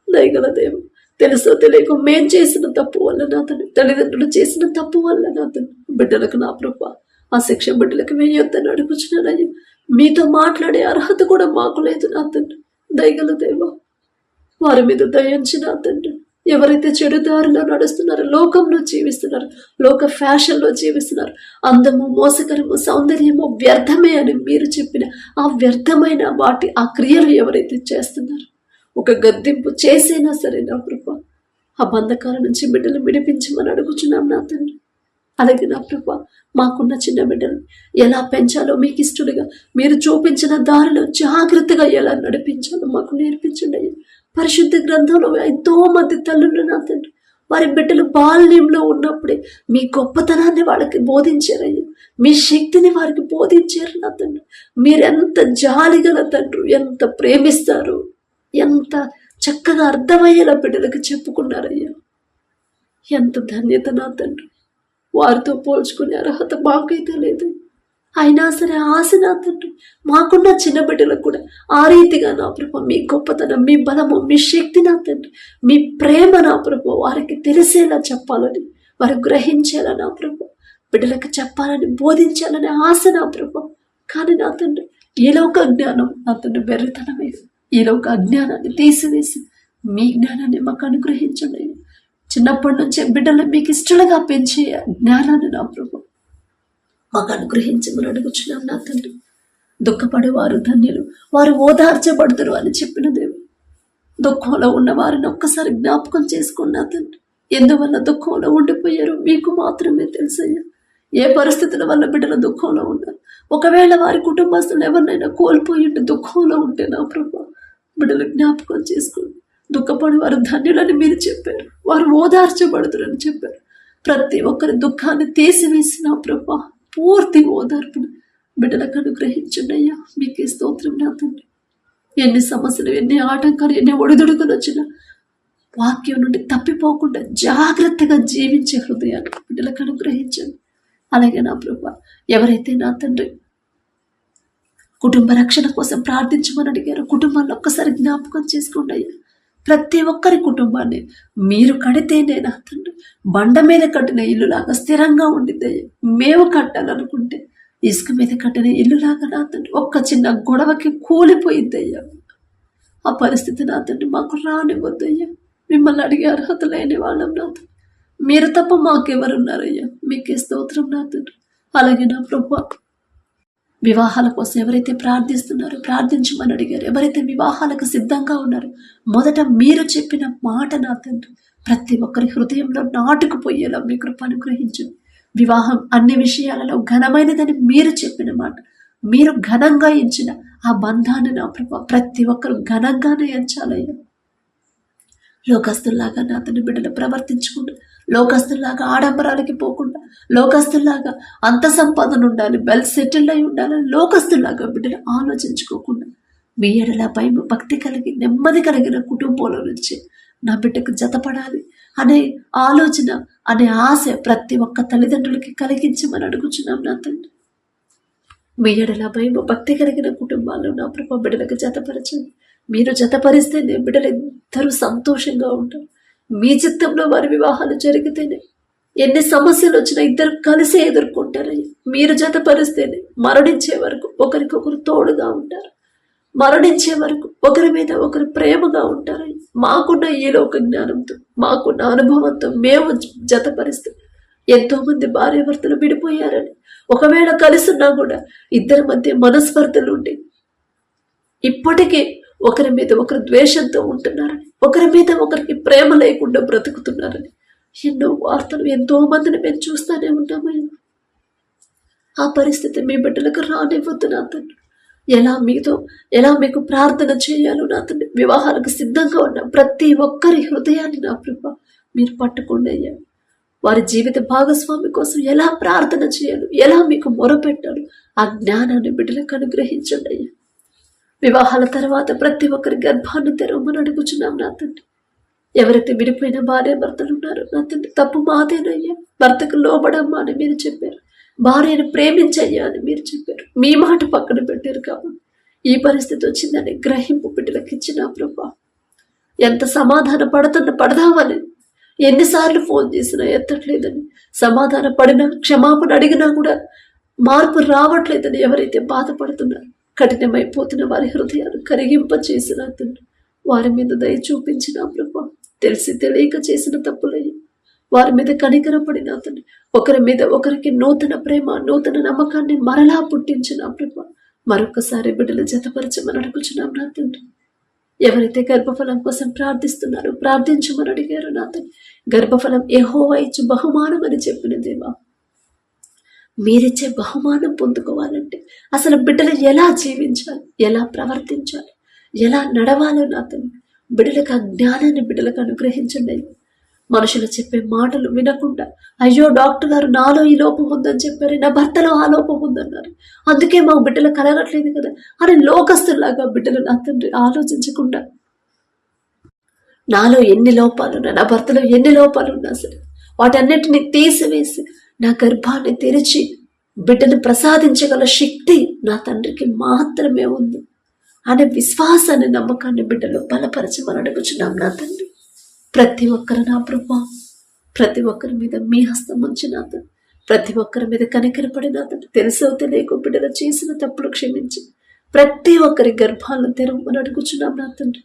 దయగల దేవ, తెలుసో తెలియక మేం చేసిన తప్పు వల్ల నా తండ్రి, తల్లిదండ్రులు చేసిన తప్పు వల్ల నా తండ్రి బిడ్డలకు నా ప్రభా ఆ శిక్ష బిడ్డలకు వేయొద్దని అడుగుచున్నానయ్యా. మీతో మాట్లాడే అర్హత కూడా మాకు లేదు నా తండ్రి. దయగల దేవ, వారి మీద దయించి నా తండ్రి. ఎవరైతే చెడు దారిలో నడుస్తున్నారో, లోకంలో జీవిస్తున్నారు, లోక ఫ్యాషన్లో జీవిస్తున్నారు, అందము, మోసకరము, సౌందర్యము వ్యర్థమే అని మీరు చెప్పిన ఆ వ్యర్థమైన వాటి ఆ క్రియలు ఎవరైతే చేస్తున్నారో ఒక గద్దింపు చేసైనా సరే నా ప్రభా ఆ బంధకాల నుంచి బిడ్డలు విడిపించమని అడుగుచున్నాం నా తండ్రి. అలాగే నా ప్రభా మాకున్న చిన్న బిడ్డలు ఎలా పెంచాలో మీకు ఇష్టలుగా మీరు చూపించిన దారిలో జాగ్రత్తగా ఎలా నడిపించాలో మాకు నేర్పించండి అయ్యా. పరిశుద్ధ గ్రంథంలో ఎంతో మంది తల్లులు నా తండ్రి వారి బిడ్డలు బాల్యంలో ఉన్నప్పుడే మీ గొప్పతనాన్ని వాళ్ళకి బోధించారయ్యా. మీ శక్తిని వారికి బోధించారు నా తండ్రి. మీరెంత జాలిగల తండ్రి, ఎంత ప్రేమిస్తారు, ఎంత చక్కగా అర్థమయ్యేలా బిడ్డలకు చెప్పుకున్నారయ్యా. ఎంత ధన్యత నా తండ్రి. వారితో పోల్చుకునే అర్హత మాకైతే లేదు. అయినా సరే ఆశ నా తండ్రి మాకున్న చిన్న బిడ్డలకు కూడా ఆ రీతిగా నా ప్రభు మీ గొప్పతనం, మీ బలము, మీ శక్తి నా తండ్రి, మీ ప్రేమ నా ప్రభు వారికి తెలిసేలా చెప్పాలని, వారు గ్రహించేలా నా ప్రభు బిడ్డలకు చెప్పాలని, బోధించాలని ఆశ నా ప్రభు. కానీ నా తండ్రి ఈ లోక జ్ఞానం నా తండ్రి బెర్రితనమే. ఈ లోక అజ్ఞానాన్ని తీసివేసి మీ జ్ఞానాన్ని మాకు అనుగ్రహించండి. చిన్నప్పటి నుంచే బిడ్డలు మీకు ఇష్టలుగా పెంచే జ్ఞానాన్ని నా ప్రభు మాకు అనుగ్రహించమని అడుగుచున్నాం నా తండ్రి. దుఃఖపడేవారు ధన్యులు, వారు ఓదార్చబడుతురు అని చెప్పిన దేవుడు. దుఃఖంలో ఉన్న వారిని ఒక్కసారి జ్ఞాపకం చేసుకున్నా తండ్రి. ఎందువల్ల దుఃఖంలో ఉండిపోయారు మీకు మాత్రమే తెలుసయ్యా. ఏ పరిస్థితుల వల్ల బిడ్డల దుఃఖంలో ఉన్నారు. ఒకవేళ వారి కుటుంబస్తులు ఎవరినైనా కోల్పోయి దుఃఖంలో ఉంటే నా ప్రభు బిడ్డలు జ్ఞాపకం చేసుకోండి. దుఃఖపడి వారు ధన్యులని మీరు చెప్పారు, వారు ఓదార్చబడుతురని చెప్పారు. ప్రతి ఒక్కరి దుఃఖాన్ని తీసివేసిన ప్రభా పూర్తి ఓదార్పును బిడ్డలకు అనుగ్రహించండి అయ్యా. మీకే స్తోత్రం నా తండ్రి. ఎన్ని సమస్యలు, ఎన్ని ఆటంకాలు, ఎన్ని ఒడిదుడుకులు వచ్చినా వాక్యం నుండి తప్పిపోకుండా జాగ్రత్తగా జీవించే హృదయాన్ని బిడ్డలకు అనుగ్రహించండి. అలాగే నా ప్రభా ఎవరైతే నా తండ్రి కుటుంబ రక్షణ కోసం ప్రార్థించమని అడిగారో కుటుంబాన్ని ఒక్కసారి జ్ఞాపకం చేసుకోండి అయ్యా. ప్రతి ఒక్కరి కుటుంబాన్ని మీరు కడితేనే నా తండ్రి బండ మీద కట్టిన ఇల్లులాగా స్థిరంగా ఉండిద్దయ్యా. మేము కట్టాలనుకుంటే ఇసుక మీద కట్టిన ఇల్లులాగా నా తండ్రి ఒక్క చిన్న గొడవకి కూలిపోయిద్దయ్యా. ఆ పరిస్థితి నా తండ్రి మాకు రానివ్వద్దయ్యా. మిమ్మల్ని అడిగే అర్హత లేని వాళ్ళం నా తండ్రి. మీరు తప్ప మాకెవరున్నారయ్యా. మీకే స్తోత్రం నా తండ్రి. అలాగే నా ప్రభా, వివాహాల కోసం ఎవరైతే ప్రార్థిస్తున్నారో ప్రార్థించమని అడిగారు, ఎవరైతే వివాహాలకు సిద్ధంగా ఉన్నారో మొదట మీరు చెప్పిన మాట నా తండ్రి ప్రతి ఒక్కరి హృదయంలో నాటుకుపోయేలా మీ కృప అనుగ్రహించు. వివాహం అన్ని విషయాలలో ఘనమైనదని మీరు చెప్పిన మాట, మీరు ఘనంగా ఎంచిన ఆ బంధాన్ని నా ప్రభా ప్రతి ఒక్కరు ఘనంగానే ఎంచాలయ్యా. లోకస్తుల్లాగా నా తండ్రి బిడ్డలు ప్రవర్తించకుండా, లోకస్తుల్లాగా ఆడంబరాలకి పోకుండా, లోకస్తుల్లాగా అంత సంపాదన ఉండాలి, వెల్ సెటిల్డ్ అయి ఉండాలని లోకస్తుల్లాగా బిడ్డలు ఆలోచించుకోకుండా మీ ఎడల భయం భక్తి కలిగి నెమ్మది కలిగిన కుటుంబంలో నుంచి నా బిడ్డకు జతపడాలి అనే ఆలోచన, అనే ఆశ ప్రతి ఒక్క తల్లిదండ్రులకి కలిగించమని అడుగుచున్నాం నా తండ్రి. మీ ఎడల భయం భక్తి కలిగిన కుటుంబాల్లో నా ప్రభు బిడ్డలకు జతపరచండి. మీరు జతపరిస్తేనే బిడ్డలు ఇద్దరు సంతోషంగా ఉంటారు. మీ చిత్తంలో వారి వివాహాలు జరిగితేనే ఎన్ని సమస్యలు వచ్చినా ఇద్దరు కలిసి ఎదుర్కొంటారయ్యా. మీరు జతపరిస్తేనే మరణించే వరకు ఒకరికొకరు తోడుగా ఉంటారు, మరణించే వరకు ఒకరి మీద ఒకరు ప్రేమగా ఉంటారయ్యా. మాకున్న ఈ లోక జ్ఞానంతో, మాకున్న అనుభవంతో మేము జతపరిస్తే ఎంతో మంది భార్యాభర్తలు విడిపోయారని, ఒకవేళ కలిసిన్నా కూడా ఇద్దరి మధ్య మనస్పర్ధలు ఉండి ఇప్పటికే ఒకరి మీద ఒకరు ద్వేషంతో ఉంటున్నారని, ఒకరి మీద ఒకరికి ప్రేమ లేకుండా బ్రతుకుతున్నారని ఎన్నో వార్తలు, ఎంతో మందిని మేము చూస్తూనే ఉంటామయ్యా. ఆ పరిస్థితి మీ బిడ్డలకు రానివ్వద్దు నా తండ్రి. ఎలా మీకు ప్రార్థన చేయాలో నా తండ్రి, వివాహాలకు సిద్ధంగా ఉన్న ప్రతి ఒక్కరి హృదయాన్ని నా ప్రభా మీరు పట్టుకోండి అయ్యా. వారి జీవిత భాగస్వామి కోసం ఎలా ప్రార్థన చేయాలో, ఎలా మీకు మొరపెట్టాలో ఆ జ్ఞానాన్ని బిడ్డలకు అనుగ్రహించండి అయ్యా. వివాహాల తర్వాత ప్రతి ఒక్కరి గర్భాన్ని తెరవమని అడుగుచున్నాం నా తండ్రి. ఎవరైతే విడిపోయిన భార్య భర్తలు ఉన్నారో నా తండ్రి, తప్పు మాదేనయ్యా. భర్తకు లోబడమ్మా అని మీరు చెప్పారు, భార్యను ప్రేమించయ్యా అని మీరు చెప్పారు. మీ మాట పక్కన పెట్టారు కాబట్టి ఈ పరిస్థితి వచ్చిందని గ్రహింపు బిడ్డలకు ఇచ్చిన ప్రభా. ఎంత సమాధాన పడదామని ఎన్నిసార్లు ఫోన్ చేసినా ఎత్తట్లేదని, సమాధాన పడినా క్షమాపణ అడిగినా కూడా మార్పు రావట్లేదని ఎవరైతే బాధపడుతున్నారో, కఠినమైపోతున్న వారి హృదయాలు కరిగింప చేసిన తండ్రి, వారి మీద దయ చూపించిన ప్రభా. తెలిసి తెలియక చేసిన తప్పులయ్యి వారి మీద కనికరపడిన తండ్రి, ఒకరి మీద ఒకరికి నూతన ప్రేమ, నూతన నమ్మకాన్ని మరలా పుట్టించిన ప్రభా. మరొకసారి బిడ్డలు జతపరచమని అడుగుచున్నాం నా తండ్రి. ఎవరైతే గర్భఫలం కోసం ప్రార్థిస్తున్నారో ప్రార్థించమని అడిగారు నా తండ్రి. గర్భఫలం యెహోవా ఇచ్చు బహుమానం అని చెప్పిన దేవా, మీరిచ్చే బహుమానం పొందుకోవాలంటే అసలు బిడ్డలు ఎలా జీవించాలి, ఎలా ప్రవర్తించాలి, ఎలా నడవాలో నా తండ్రి బిడ్డలకు ఆ జ్ఞానాన్ని బిడ్డలకు అనుగ్రహించండి. మనుషులు చెప్పే మాటలు వినకుండా, అయ్యో డాక్టర్ గారు నాలో ఈ లోపం ఉందని చెప్పారు, నా భర్తలో ఆ లోపం ఉందన్నారు, అందుకే మా బిడ్డలు కలగట్లేదు కదా అని లోకస్తుల్లాగా బిడ్డలు నా తండ్రి ఆలోచించకుండా, నాలో ఎన్ని లోపాలున్నా, నా భర్తలో ఎన్ని లోపాలున్నా సరే వాటన్నిటిని తీసివేసి నా గర్భాన్ని తెరిచి బిడ్డను ప్రసాదించగల శక్తి నా తండ్రికి మాత్రమే ఉంది అనే విశ్వాసాన్ని, నమ్మకాన్ని బిడ్డలు బలపరచమని అడుగుచున్నాం నా తండ్రి. ప్రతి ఒక్కరు నా ప్రభా, ప్రతి ఒక్కరి మీద మీ హస్తం ఉంచి నా తండ్రి, ప్రతి ఒక్కరి మీద కనికరపడి నా తండ్రి, తెలుసో తెలియక బిడ్డలు చేసిన తప్పులు క్షమించి ప్రతి ఒక్కరి గర్భాలను తెరవమని అడుగుచున్నాం నా తండ్రి.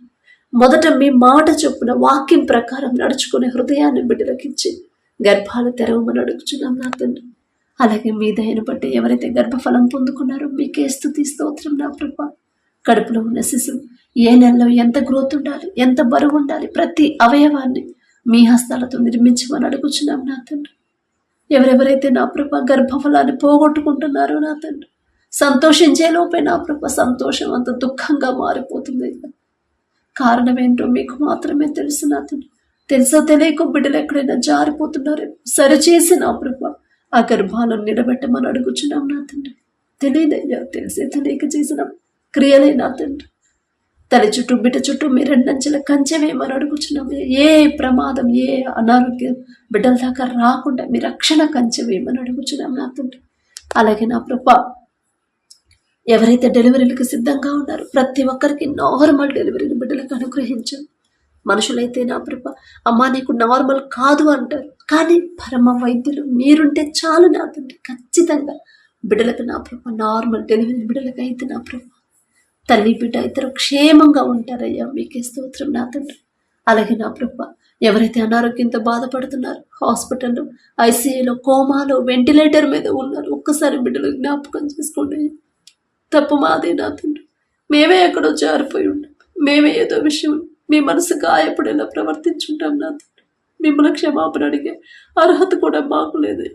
మొదట మీ మాట చొప్పున వాక్యం ప్రకారం నడుచుకునే హృదయాన్ని బిడ్డలకు ఇచ్చి గర్భాలు తెరవమని అడుగుచున్నాం నా తండ్రి. అలాగే మీ దయను బట్టి ఎవరైతే గర్భఫలం పొందుకున్నారో మీకే స్తుతి స్తోత్రం నా ప్రభా. కడుపులో ఉన్న శిశువు ఏ నెలలో ఎంత గ్రోత్ ఉండాలి, ఎంత బరువు ఉండాలి, ప్రతి అవయవాన్ని మీ హస్తాలతో నిర్మించమని అడుగుచున్నాం నా తండ్రి. ఎవరెవరైతే నా ప్రభా గర్భఫలాన్ని పోగొట్టుకుంటున్నారో నా తండ్రి, సంతోషించే లోపే నా ప్రభా సంతోషం అంత దుఃఖంగా మారిపోతుంది. కారణం ఏంటో మీకు మాత్రమే తెలుసు నా తండ్రి. తెలుసో తెలియక బిడ్డలు ఎక్కడైనా జారిపోతున్నారో సరిచేసి నా ప్రభా ఆ గర్భాలను నిలబెట్టమని అడుగుచున్నాం నా తండ్రి. తెలియదయ్యా, తెలిసే తెలియక చేసిన క్రియలే నా తండ్రి. తల్లి చుట్టూ బిడ్డ చుట్టూ మీ రెండంచెల కంచె వేయమని అడుగుచున్నాము. ఏ ప్రమాదం, ఏ అనారోగ్యం బిడ్డల దాకా రాకుండా మీ రక్షణ కంచె వేయమని అడుగుచున్నాం నా తండ్రి. అలాగే నా ప్రభా ఎవరైతే డెలివరీలకు సిద్ధంగా ఉన్నారో ప్రతి ఒక్కరికి నార్మల్ డెలివరీని బిడ్డలకు అనుగ్రహించండి. మనుషులైతే నా ప్రభా అమ్మా నీకు నార్మల్ కాదు అంటారు, కానీ పరమ వైద్యులు మీరుంటే చాలు నా తండ్రి. ఖచ్చితంగా బిడ్డలకు నా ప్రభా నార్మల్ డెలివరీ బిడ్డలకు అయితే నా ప్రభా తల్లి బిడ్డ ఇద్దరు క్షేమంగా ఉంటారయ్యా. మీకే స్తోత్రం నా తండ్రి. అలాగే నా ప్రభా ఎవరైతే అనారోగ్యంతో బాధపడుతున్నారు, హాస్పిటల్లో, ఐసీయూలో, కోమాలో, వెంటిలేటర్ మీద ఉన్నారు, ఒక్కసారి బిడ్డలు జ్ఞాపకం చేసుకోండి. తప్పు మాదే నా తండ్రి. మేమే ఎక్కడో జారిపోయి ఉంటాం. మేమే ఏదో విషయం మీ మనసు గాయపడేలా ప్రవర్తించుంటాం నా తండ్రి. మిమ్మల్ని క్షమాపణ అడిగే అర్హత కూడా మాకు లేదు.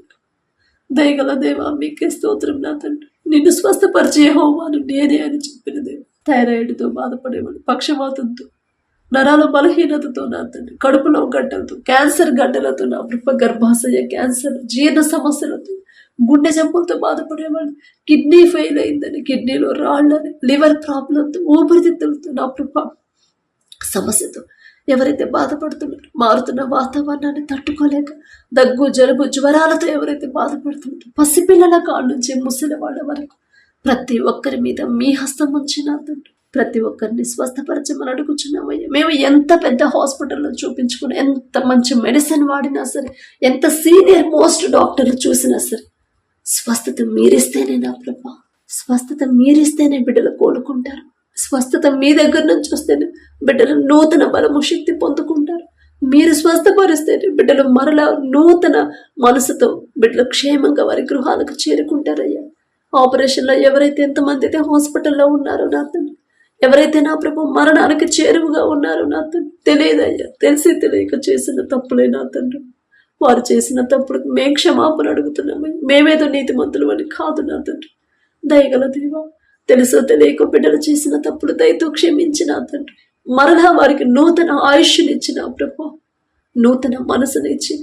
దయగల దేవా, మీకే స్తోత్రం నా తండ్రి. నిన్ను స్వస్థపరిచే యెహోవాను నేనే అని చెప్పిన దేవ. థైరాయిడ్తో బాధపడేవాడు, పక్షవాతంతో, నరాల బలహీనతతో నా తండ్రి, కడుపులో గడ్డలతో, క్యాన్సర్ గడ్డలతో నా ప్రభ, గర్భాశయ క్యాన్సర్, జీర్ణ సమస్యలతో, గుండె జబ్బులతో బాధపడేవాడు, కిడ్నీ ఫెయిల్ అయిందని, కిడ్నీలో రాళ్ళని, లివర్ ప్రాబ్లంతో, ఊపిరితిత్తులతో నా ప్రభ సమస్యతో ఎవరైతే బాధపడుతున్నారో, మారుతున్న వాతావరణాన్ని తట్టుకోలేక దగ్గు, జలుబు, జ్వరాలతో ఎవరైతే బాధపడుతున్నారో, పసిపిల్లల కాళ్ళ నుంచి ముసలి వాళ్ళ వరకు ప్రతి ఒక్కరి మీద మీ హస్తం ఉంచిన తండ్రి. ప్రతి ఒక్కరిని స్వస్థపరచమని అడుగుచున్నామయ్యా. మేము ఎంత పెద్ద హాస్పిటల్లో చూపించుకున్నా, ఎంత మంచి మెడిసిన్ వాడినా సరే, ఎంత సీనియర్ మోస్ట్ డాక్టర్లు చూసినా సరే, స్వస్థత మీరిస్తేనే నా ప్రభా, స్వస్థత మీరిస్తేనే బిడ్డలు కోలుకుంటారు. స్వస్థత మీ దగ్గర నుంచి వస్తేనే బిడ్డలు నూతన బలము, శక్తి పొందుకుంటారు. మీరు స్వస్థపరిస్తేనే బిడ్డలు మరలా నూతన మనసుతో బిడ్డలు క్షేమంగా వారి గృహాలకు చేరుకుంటారయ్యా. ఆపరేషన్లో ఎవరైతే ఎంతమంది అయితే హాస్పిటల్లో ఉన్నారో నా తండ్రి, ఎవరైతే నా ప్రభు మరణానికి చేరువుగా ఉన్నారో నా తండ్రి, తెలియదయ్యా, తెలిసి తెలియక చేసిన తప్పులే నా తండ్రి. వారు చేసిన తప్పులకు మేము క్షమాపణ అడుగుతున్నామయ్యా. మేమేదో నీతిమంతులు అని కాదు నా తండ్రి. దయగల దేవా, తెలుసో తెలియక బిడ్డలు చేసిన తప్పులు దయతో క్షమించిన తండ్రి. మరలా వారికి నూతన ఆయుష్నిచ్చిన ప్రభు, నూతన మనసునిచ్చి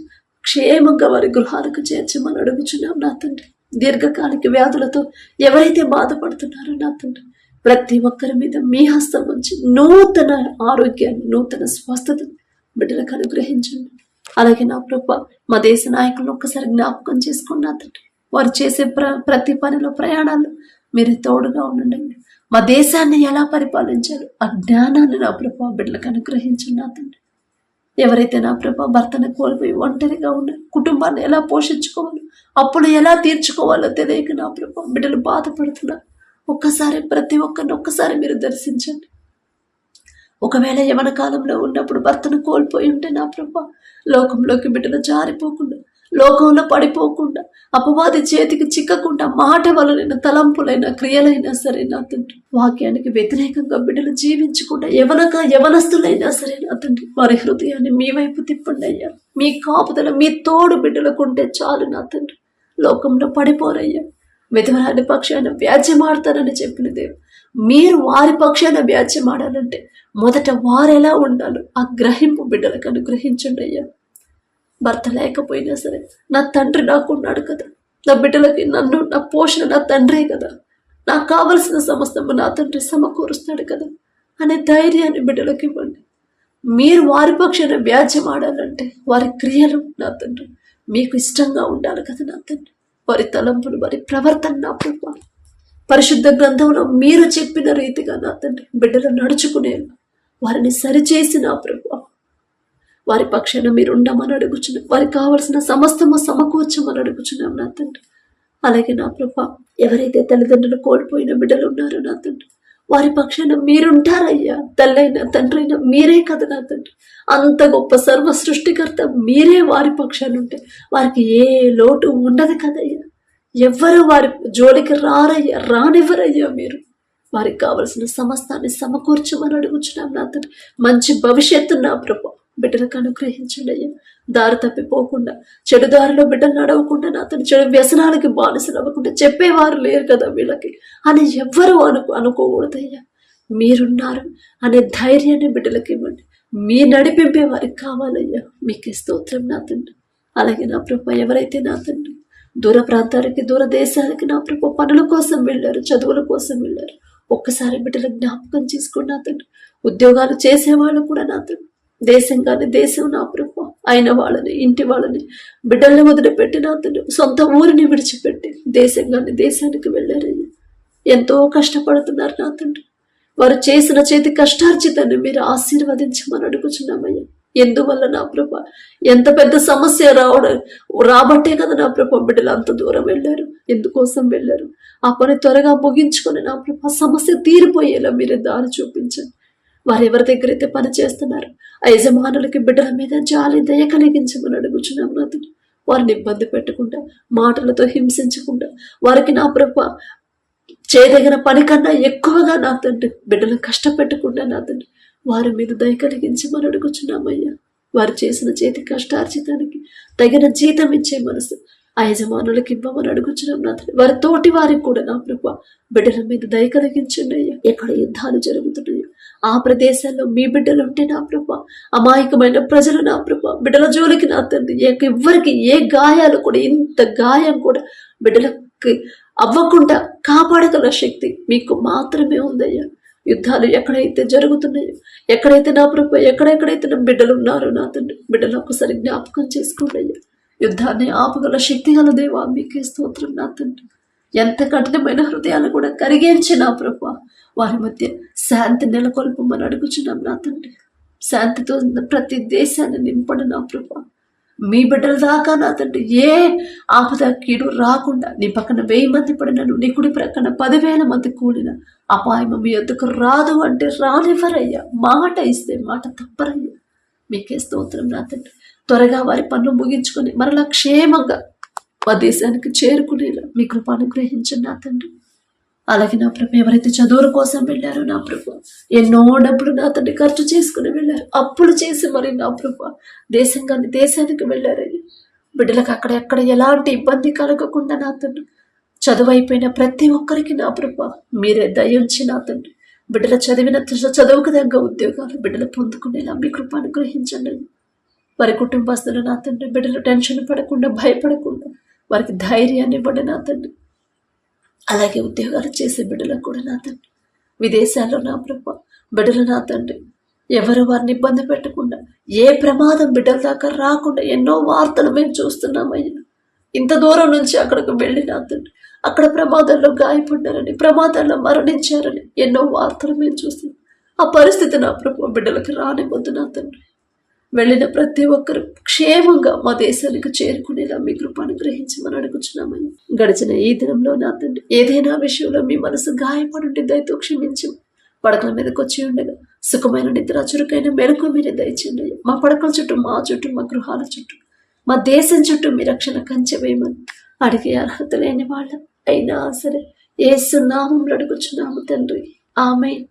క్షేమంగా వారి గృహాలకు చేర్చమని అడుగుచున్నాం నా తండ్రి. దీర్ఘకాలిక వ్యాధులతో ఎవరైతే బాధపడుతున్నారో నా తండ్రి, ప్రతి ఒక్కరి మీద మీ హస్తం ఉంచి నూతన ఆరోగ్యాన్ని, నూతన స్వస్థతను బిడ్డలకు అనుగ్రహించండి. అలాగే నా ప్రభు, మా దేశ నాయకులను ఒక్కసారి జ్ఞాపకం చేసుకోండి నా తండ్రి. వారు చేసే ప్రతి పనిలో, ప్రయాణాల్లో మీరు తోడుగా ఉండండి. మా దేశాన్ని ఎలా పరిపాలించాలో ఆ జ్ఞానాన్ని నా ప్రభు బిడ్డలకు అనుగ్రహించండి నా తండ్రి. ఎవరైతే నా ప్రభు భర్తను కోల్పోయి ఒంటరిగా ఉన్నారు, కుటుంబాన్ని ఎలా పోషించుకోవాలో, అప్పులు ఎలా తీర్చుకోవాలో తెలియక నా ప్రభు బిడ్డలు బాధపడుతున్నారు. ఒక్కసారి ప్రతి ఒక్కరిని ఒక్కసారి మీరు దర్శించండి. ఒకవేళ యవన కాలంలో ఉన్నప్పుడు భర్తను కోల్పోయి ఉంటే నా ప్రభు, లోకంలోకి బిడ్డలు జారిపోకుండా, లోకంలో పడిపోకుండా, అపవాది చేతికి చిక్కకుండా, మాట వలన తలంపులైన, క్రియలైనా సరే నా తండ్రి, వాక్యానికి వ్యతిరేకంగా బిడ్డలు జీవించకుండా యవనస్తులైనా సరే నా తండ్రి, వారి హృదయాన్ని మీ వైపు తిప్పండి అయ్యా. మీ కాపుదల, మీ తోడు బిడ్డలకు ఉంటే చాలు నా తండ్రి. లోకంలో పడిపోరయ్యా. విధవరాలి పక్షాన వ్యాజ్యమాడతానని చెప్పిన దేవు, మీరు వారి పక్షాన వ్యాజ్యమాడాలంటే మొదట వారెలా ఉండాలో ఆ గ్రహింపు బిడ్డలకు అనుగ్రహించండి అయ్యా. భర్త లేకపోయినా సరే నా తండ్రి నాకున్నాడు కదా, నా బిడ్డలకి నన్ను, నా పోషణ నా తండ్రే కదా, నాకు కావలసిన సమస్తము నా తండ్రి సమకూరుస్తాడు కదా అనే ధైర్యాన్ని బిడ్డలకు ఇవ్వండి. మీరు వారి పక్షాన వ్యాజ్యం ఆడాలంటే వారి క్రియలు నా తండ్రి మీకు ఇష్టంగా ఉండాలి కదా నా తండ్రి. వారి తలంపులు, వారి ప్రవర్తన నా ప్రభు పరిశుద్ధ గ్రంథంలో మీరు చెప్పిన రీతిగా నా తండ్రి బిడ్డలు నడుచుకునే వారిని సరిచేసి నా ప్రభు వారి పక్షాన మీరు ఉండమని అడుగుచున్నాం. వారికి కావలసిన సమస్తము సమకూర్చమని అడుగుచున్నాం నా తండ్రి. అలాగే నా ప్రభు, ఎవరైతే తల్లిదండ్రులు కోల్పోయిన బిడ్డలు ఉన్నారో నా తండ్రి, వారి పక్షాన మీరుంటారయ్యా. తల్లైనా తండ్రైనా మీరే కదా నా తండ్రి. అంత గొప్ప సర్వ సృష్టికర్త మీరే వారి పక్షాన ఉంటే వారికి ఏ లోటు ఉండదు కదయ్యా. ఎవ్వరు వారి జోలికి రారయ్యా, రానివ్వరయ్యా. మీరు వారికి కావలసిన సమస్తాన్ని సమకూర్చమని అడుగుచున్నాం నా తండ్రి. మంచి భవిష్యత్తు నా ప్రభు బిడ్డలకు అనుగ్రహించండి అయ్యా. దారి తప్పిపోకుండా, చెడు దారిలో బిడ్డలు నడవకుండా నా తండ్రి, చెడు వ్యసనాలకి బానిసలు అవ్వకుండా, చెప్పేవారు లేరు కదా వీళ్ళకి అని ఎవ్వరూ అనుకోకూడదయ్యా. మీరున్నారు అనే ధైర్యాన్ని బిడ్డలకి ఇవ్వండి. మీ నడిపింపే వారికి కావాలయ్యా. మీకే స్తోత్రం నా తండ్రి. అలాగే నా ప్రభు, ఎవరైతే నా తండ్రి దూర ప్రాంతాలకి, దూర దేశాలకి నా ప్రభు పనుల కోసం వెళ్ళారు, చదువుల కోసం వెళ్ళారు, ఒక్కసారి బిడ్డల జ్ఞాపకం చేసుకోండి నా తండ్రి. ఉద్యోగాలు చేసేవాళ్ళు కూడా నా తండ్రి, దేశం కానీ దేశం నా ప్రభు అయిన వాళ్ళని, ఇంటి వాళ్ళని, బిడ్డల్ని వదిలిపెట్టి నా తండ్రి సొంత ఊరిని విడిచిపెట్టి దేశం కానీ దేశానికి వెళ్ళారయ్యా. ఎంతో కష్టపడుతున్నారు నా తండ్రి. వారు చేసిన చేతి కష్టార్జితాన్ని మీరు ఆశీర్వదించమని అడుగుచున్నామయ్యా. ఎందువల్ల నా ప్రభు, ఎంత పెద్ద సమస్య రాబట్టే కదా నా ప్రభు బిడ్డలు అంత దూరం వెళ్ళారు. ఎందుకోసం వెళ్ళారు? ఆ పని త్వరగా ముగించుకొని నా ప్రభు సమస్య తీరిపోయేలా మీరే దారి చూపించండి. వారు ఎవరి దగ్గర అయితే పని చేస్తున్నారు ఆ యజమానులకి బిడ్డల మీద జాలి దయ కలిగించమని అడుగుచున్నాం నా తండ్రి. వారిని ఇబ్బంది పెట్టకుండా, మాటలతో హింసించకుండా, వారికి నా ప్రభ చేయదగిన పని కన్నా ఎక్కువగా నా తండ్రి బిడ్డలు కష్టపెట్టకుండా నా తండ్రి వారి మీద దయ కలిగించమని అడుగుచున్నామయ్యా. వారు చేసిన చేతి కష్టార్జితానికి తగిన జీతం ఇచ్చే మనసు ఆ యజమానులకు ఇవ్వమని అడుగుచున్నాం నా తండ్రి. వారి తోటి వారికి కూడా నా ప్రభ బిడ్డల మీద దయ కలిగించండి అయ్యా. ఎక్కడ యుద్ధాలు జరుగుతున్నాయో ఆ ప్రదేశాల్లో మీ బిడ్డలు ఉంటే నా ప్రభ, అమాయకమైన ప్రజలు నా ప్రభ బిడ్డల జోలికి నా తండ్రి ఎవ్వరికి ఏ గాయాలు కూడా, ఇంత గాయం కూడా బిడ్డలకి అవ్వకుండా కాపాడగల శక్తి మీకు మాత్రమే ఉందయ్యా. యుద్ధాలు ఎక్కడైతే జరుగుతున్నాయో, ఎక్కడైతే నా ప్రభ ఎక్కడెక్కడైతే నా బిడ్డలు ఉన్నారో నా తండ్రి బిడ్డలు ఒకసారి జ్ఞాపకం చేసుకోండి అయ్యా. యుద్ధాన్ని ఆపగల శక్తి గల దేవా మీకే స్తోత్రం నా తండ్రి. ఎంత కఠినమైన హృదయాలు కూడా కరిగించి నా ప్రభ వారి మధ్య శాంతి నెలకొల్పమని అడుగుచున్నాం నా తండ్రి. శాంతితో ప్రతి దేశాన్ని నింపడు నా ప్రభ. మీ బిడ్డల దాకా నా తండ్రి ఏ ఆపద కీడు రాకుండా, నీ పక్కన 1000 మంది పడినను, నీ కుడి ప్రక్కన 10,000 మంది కూలిన అపాయం మీ వద్దకు రాదు అంటే రానివ్వరయ్యా. మాట ఇస్తే మాట తప్పరయ్యా. మీకే స్తోత్రం నా తండ్రి. త్వరగా వారి పనులు ముగించుకొని మరలా క్షేమంగా మా దేశానికి చేరుకునేలా మీ కృప అనుగ్రహించండి నా తండ్రి. అలాగే నా ప్రభు ఎవరైతే చదువుల కోసం వెళ్ళారో నా ప్రభు ఎన్నో డబ్బులు నా తండ్రి ఖర్చు చేసుకుని వెళ్ళారు, అప్పులు చేసి మరి నా ప్రభు దేశానికి వెళ్ళారని బిడ్డలకు అక్కడ ఎలాంటి ఇబ్బంది కలగకుండా నా తండ్రి చదువు అయిపోయిన ప్రతి ఒక్కరికి నా ప్రభు మీరే దయించి నా తండ్రి బిడ్డల చదివిన చదువుకు తగ్గ ఉద్యోగాలు బిడ్డలు పొందుకునేలా మీ కృప అనుగ్రహించండి. వారి కుటుంబస్తులు నా తండ్రి బిడ్డలు టెన్షన్ పడకుండా, భయపడకుండా వారికి ధైర్యాన్ని ఇవ్వండి నా తండ్రి. అలాగే ఉద్యోగాలు చేసే బిడ్డలకు కూడా నా తండ్రి విదేశాల్లో నా ప్రభ బిడ్డలు నా తండ్రి ఎవరు వారిని ఇబ్బంది పెట్టకుండా, ఏ ప్రమాదం బిడ్డల దాకా రాకుండా ఎన్నో వార్తలు మేము చూస్తున్నామయ్యా. ఇంత దూరం నుంచి అక్కడికి వెళ్ళి నా తండ్రి అక్కడ ప్రమాదాల్లో గాయపడ్డారని, ప్రమాదాల్లో మరణించారని ఎన్నో వార్తలు మేము చూస్తున్నాం. ఆ పరిస్థితి నా ప్రభు బిడ్డలకు రానివ్వద్దు నా తండ్రి. వెళ్ళిన ప్రతి ఒక్కరు క్షేమంగా మా దేశానికి చేరుకునేలా మీ కృప అనుగ్రహించమని అడుగుచున్నామని. గడిచిన ఈ దినంలో నా తండ్రి ఏదైనా విషయంలో మీ మనసు గాయపడుంటే దయతో క్షమించి పడకల మీదకి వచ్చి ఉండగా సుఖమైన నిద్ర, చురుకైన మెలకు మీరే దయచేయండి. మా పడకల చుట్టూ, మా చుట్టూ, మా గృహాల చుట్టూ, మా దేశం చుట్టూ మీ రక్షణ కంచె వేయమని అడిగే అర్హత లేని వాళ్ళం అయినా సరే యేసు నామములో అడుగుచున్నాము తండ్రి. ఆమేన్.